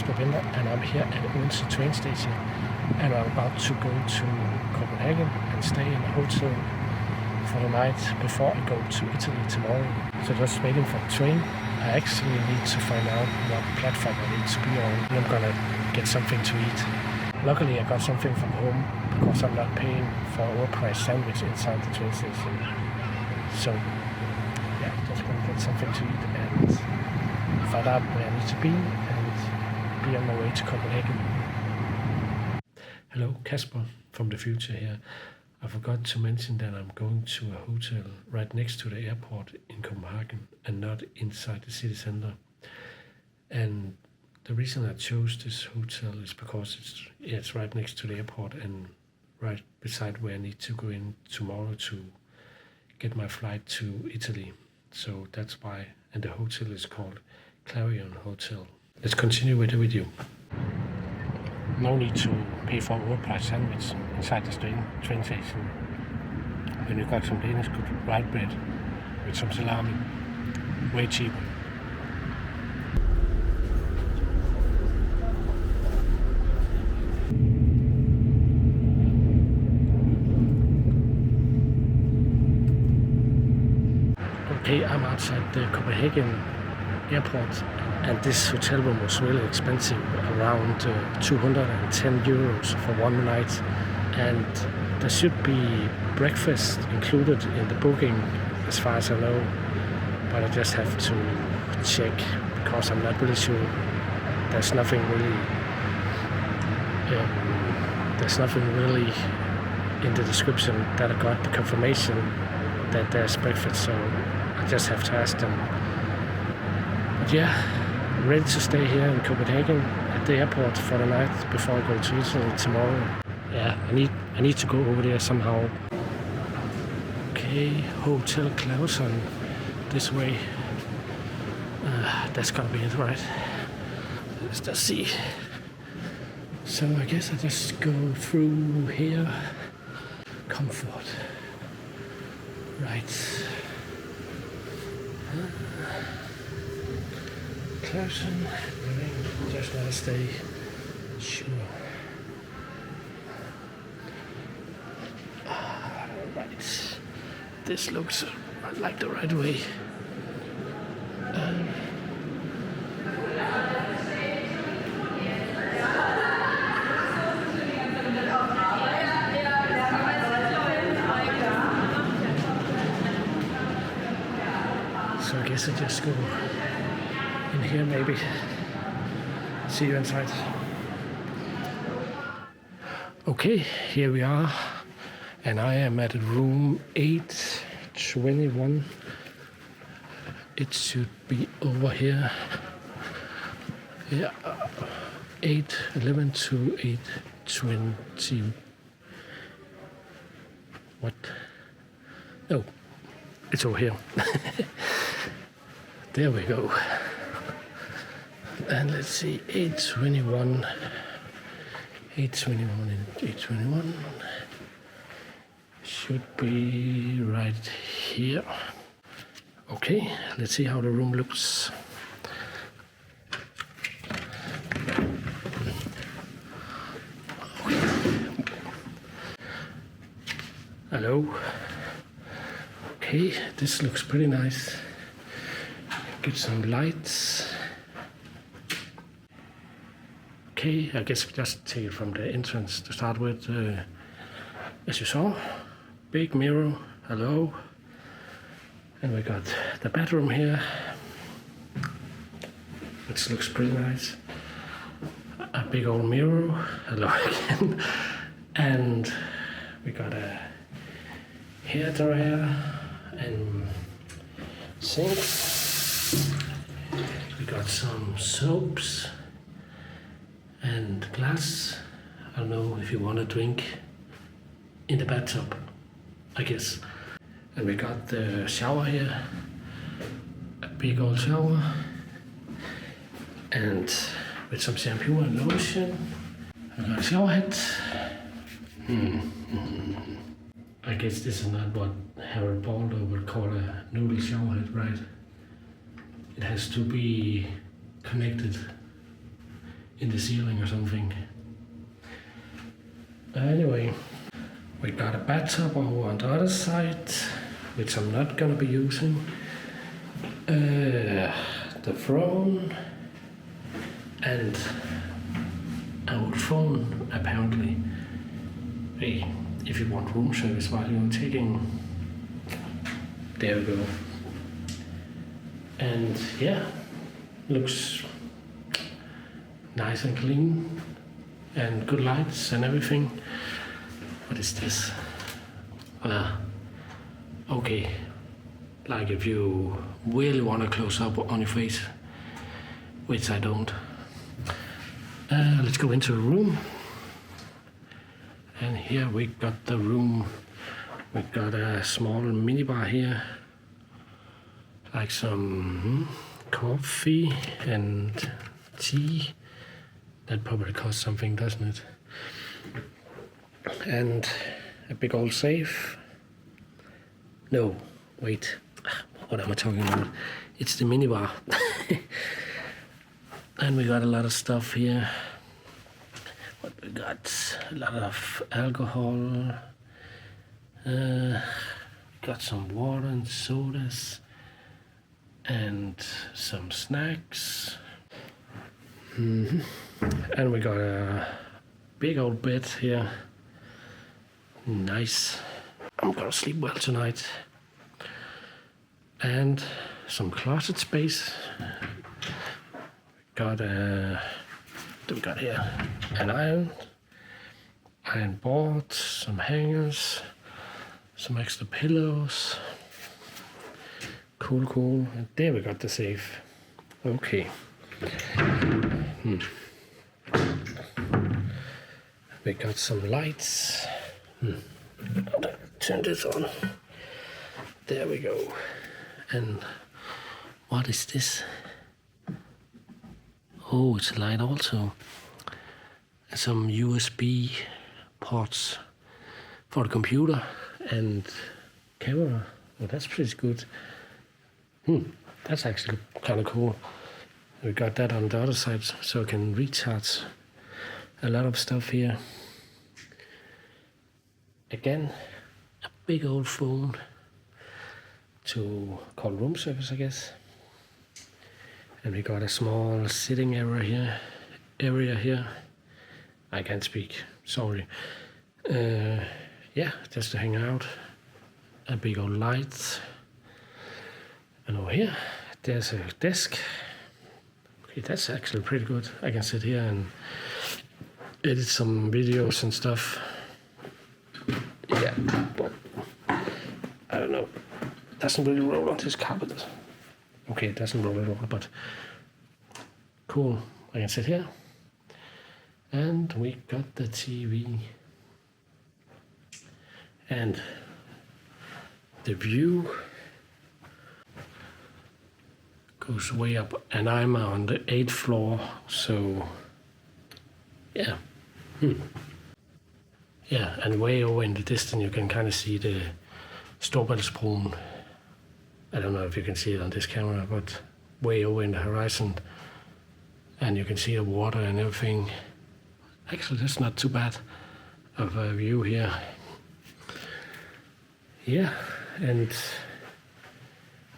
Kasper Winter, and I'm here at Odense train station, and I'm about to go to Copenhagen and stay in a hotel for the night before I go to Italy tomorrow. So just waiting for the train. I actually need to find out what platform I need to be on, and I'm gonna get something to eat. Luckily I got something from home because I'm not paying for an overpriced sandwich inside the train station. So yeah, just gonna get something to eat and find out where I need to be and be on my way to Copenhagen. Hello, Kasper from the future here. I forgot to mention that I'm going to a hotel right next to the airport in Copenhagen and not inside the city center. And the reason I chose this hotel is because it's right next to the airport and right beside where I need to go in tomorrow to get my flight to Italy. So that's why, and the hotel is called Clarion Hotel. Let's continue with the video. No need to pay for an overpriced sandwich inside the train station when you got some Danish good white bread with some salami. Way cheaper. Okay, I'm outside the Copenhagen Airport, and this hotel room was really expensive, around 210 euros for one night, and there should be breakfast included in the booking as far as I know, but I just have to check because I'm not really sure. There's nothing really in the description that I got the confirmation that there's breakfast, so I just have to ask them. But yeah, I'm ready to stay here in Copenhagen at the airport for the night before I go to Italy tomorrow. Yeah, I need to go over there somehow. Okay, Hotel Clariton, this way. That's gotta be it, right? Let's just see. So I guess I just go through here. Comfort. Right. Clariton, just let us stay. Sure. Right. This looks like the right way. So I guess I just go in here maybe. See you inside. Okay, here we are, and I am at room 821. It should be over here. Yeah, 811 to 820. What? Oh, it's over here. There we go. And let's see, 821 and 821 should be right here. Okay, let's see how the room looks. Hello. Okay, this looks pretty nice. Get some lights. Okay, I guess we just take it from the entrance to start with. As you saw, big mirror, hello. And we got the bedroom here, which looks pretty nice. A big old mirror, hello again. And we got a hair dryer and sink. We got some soaps and glass. I don't know if you want to drink in the bathtub, I guess. And we got the shower here, a big old shower, and with some shampoo and lotion. I got a shower head. I guess this is not what Harold Baldo would call a noodle shower head, right? It has to be connected in the ceiling or something. Anyway, we got a bathtub over on the other side, which I'm not gonna be using. The throne and an old phone, apparently. Hey, if you want room service while you're taking, there we go. And yeah, looks nice and clean and good lights and everything. What is this? Okay, like if you really want to close up on your face, which I don't. Let's go into the room. And here we got the room. We got a small minibar here, like some coffee and tea. That probably costs something, doesn't it? And a big old safe. No, wait. What am I talking about? It's the minibar. And we got a lot of stuff here. What we got? A lot of alcohol. Got some water and sodas. And some snacks. And we got a big old bed here. Nice. I'm gonna sleep well tonight. And some closet space. Got what do we got here? An iron board, some hangers, some extra pillows. Cool. And there we got the safe. Okay. We got some lights. Turn this on. There we go. And what is this? Oh, it's a light also. Some USB ports for the computer and camera. Oh, that's pretty good. That's actually kind of cool. We got that on the other side, so I can recharge a lot of stuff here. Again, a big old phone to call room service, I guess. And we got a small sitting area here. I can't speak, sorry. Yeah, just to hang out. A big old light. And over here, there's a desk. Okay, that's actually pretty good. I can sit here and edit some videos and stuff. Yeah, well, I don't know. Doesn't really roll on this carpet. Okay, it doesn't roll at all, but cool. I can sit here. And we got the TV. And the view goes way up, and I'm on the 8th floor, so yeah. Yeah, and way over in the distance you can kind of see the Storbæltsbroen. I don't know if you can see it on this camera, but way over in the horizon, and you can see the water and everything. Actually, that's not too bad of a view here. Yeah, and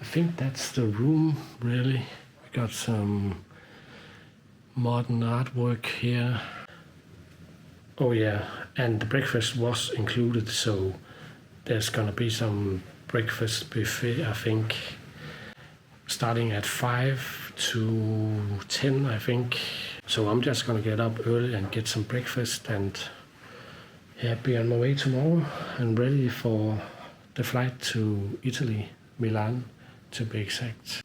I think that's the room, really. We got some modern artwork here. Oh yeah, and the breakfast was included, so there's gonna be some breakfast buffet, I think, starting at 5 to 10, I think. So I'm just gonna get up early and get some breakfast and be on my way tomorrow and ready for the flight to Italy, Milan to be exact.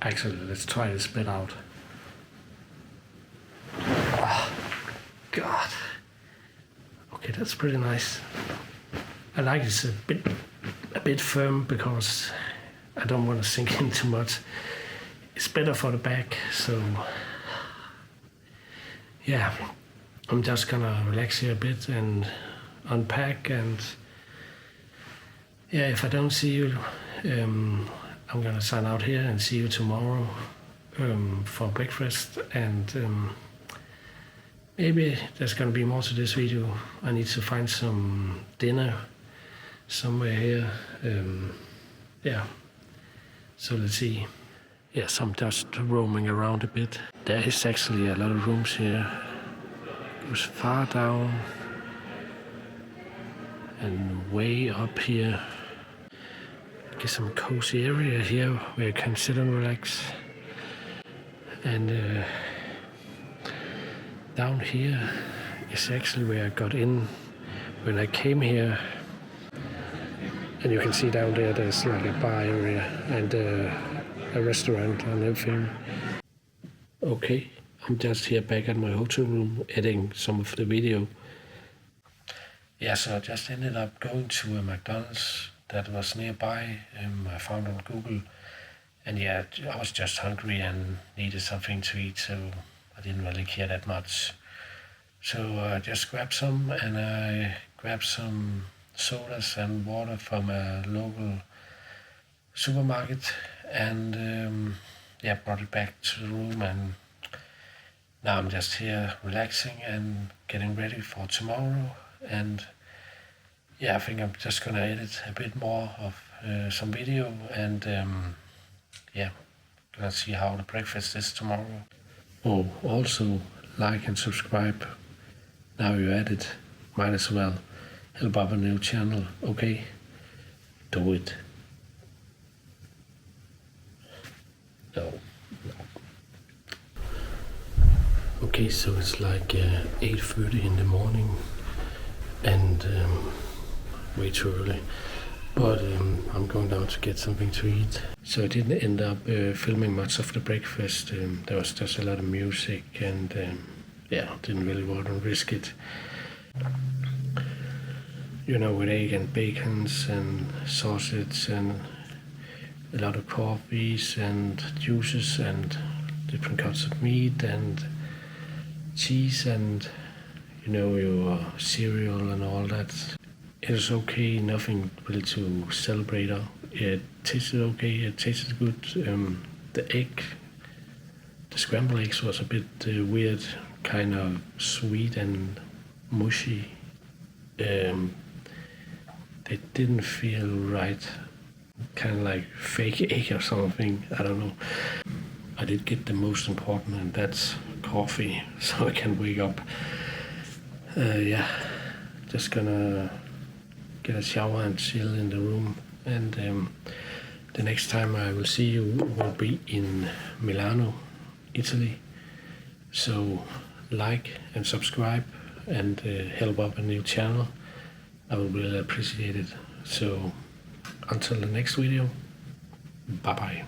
Actually, let's try this bit out. Oh, God. Okay, that's pretty nice. I like it's a bit firm because I don't want to sink in too much. It's better for the back, so yeah, I'm just gonna relax here a bit and unpack, and yeah, if I don't see you, I'm gonna sign out here and see you tomorrow for breakfast, and maybe there's gonna be more to this video. I need to find some dinner somewhere here. Yeah, so let's see. Yes, I'm just roaming around a bit. There is actually a lot of rooms here. It goes far down and way up here. Get some cozy area here where you can sit and relax. And down here is actually where I got in when I came here. And you can see down there there's like a bar area and a restaurant and everything. Okay, I'm just here back at my hotel room editing some of the video. Yeah, so I just ended up going to a McDonald's that was nearby. I found on Google. And yeah, I was just hungry and needed something to eat, so I didn't really care that much. So I just grabbed some, and I grabbed some sodas and water from a local supermarket, and yeah, brought it back to the room, and now I'm just here relaxing and getting ready for tomorrow. And yeah, I think I'm just gonna edit a bit more of some video, and yeah, gonna see how the breakfast is tomorrow. Oh, also like and subscribe. Now you're at it, might as well help out a new channel, okay? Do it. No. Okay, so it's like 8:30 in the morning, and way too early. But I'm going down to get something to eat. So I didn't end up filming much of the breakfast. There was just a lot of music, and yeah, didn't really want to risk it. You know, with egg and bacons and sausage and a lot of coffees and juices and different cuts of meat and cheese and, you know, your cereal and all that. It was okay, nothing really to celebrate on. It tasted okay, it tasted good. The egg, the scrambled eggs was a bit weird, kind of sweet and mushy. They didn't feel right, kind of like fake egg or something, I don't know. I did get the most important, and that's coffee, so I can wake up. Yeah, just gonna get a shower and chill in the room, and the next time I will see you will be in Milano, Italy. So like and subscribe and help up a new channel. I would really appreciate it. So until the next video, bye bye.